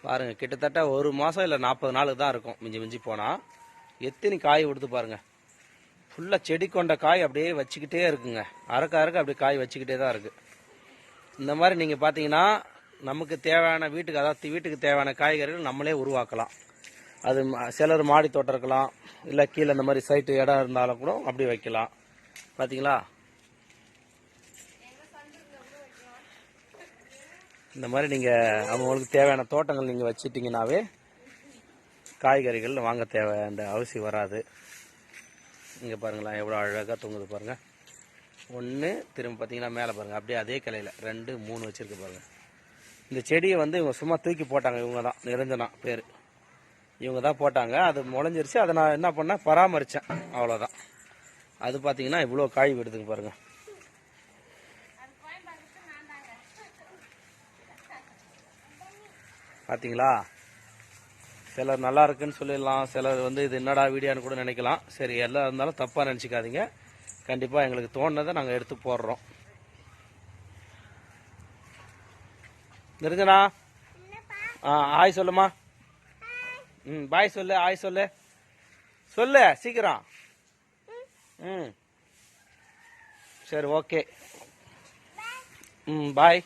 பாருங்கள், கிட்டத்தட்ட 1 மாதம் இல்லை 40 நாளுக்கு தான் இருக்கும் மிஞ்சி மிஞ்சி போனால். எத்தனை காய் கொடுத்து பாருங்கள். ஃபுல்லாக செடி கொண்ட காய் அப்படியே வச்சுக்கிட்டே இருக்குங்க. அறக்க அப்படியே காய் வச்சுக்கிட்டே தான் இருக்குது. இந்த மாதிரி நீங்கள் பார்த்தீங்கன்னா நமக்கு தேவையான வீட்டுக்கு, அதாவது வீட்டுக்கு தேவையான காய்கறிகள் நம்மளே உருவாக்கலாம். அது சிலர் மாடி தோட்டம் இருக்கலாம், இல்லை கீழே இந்த மாதிரி சைட்டு இடம் இருந்தாலும் கூட அப்படி வைக்கலாம். பார்த்தீங்களா, இந்த மாதிரி நீங்கள் அவங்களுக்கு தேவையான தோட்டங்கள் நீங்கள் வச்சுட்டிங்கனாவே காய்கறிகள் வாங்க தேவையான அவசியம் வராது. இங்கே பாருங்களா எவ்வளோ அழகாக தூங்குது பாருங்கள். ஒன்று திரும்ப பார்த்தீங்கன்னா மேலே பாருங்கள், அப்படியே அதே கிளையில் 2 3 வச்சுருக்கு பாருங்கள். இந்த செடியை வந்து இவங்க சும்மா தூக்கி போட்டாங்க. இவங்க தான் நிரஞ்சனா பேர், இவங்க தான் போட்டாங்க. அது முளைஞ்சிருச்சு. அதை நான் என்ன பண்ணேன், பராமரித்தேன், அவ்வளோதான். அது பார்த்தீங்கன்னா இவ்வளோ காய் விடுதுங்க பாருங்கள். பார்த்தீங்களா, சிலர் நல்லா இருக்குன்னு சொல்லிடலாம், சிலர் வந்து இது என்னடா வீடியோன்னு கூட நினைக்கலாம். சரி, எல்லாம் இருந்தாலும் தப்பாக நினச்சிக்காதீங்க. கண்டிப்பாக எங்களுக்கு தோணுனதை நாங்கள் எடுத்து போடுறோம். நிரஞ்சனா, ஆய் சொல்லுமா. பாய் சொல்லு, ஆய் சொல்லு, சொல்லு சீக்கிரம். சரி, ஓகே. பாய்.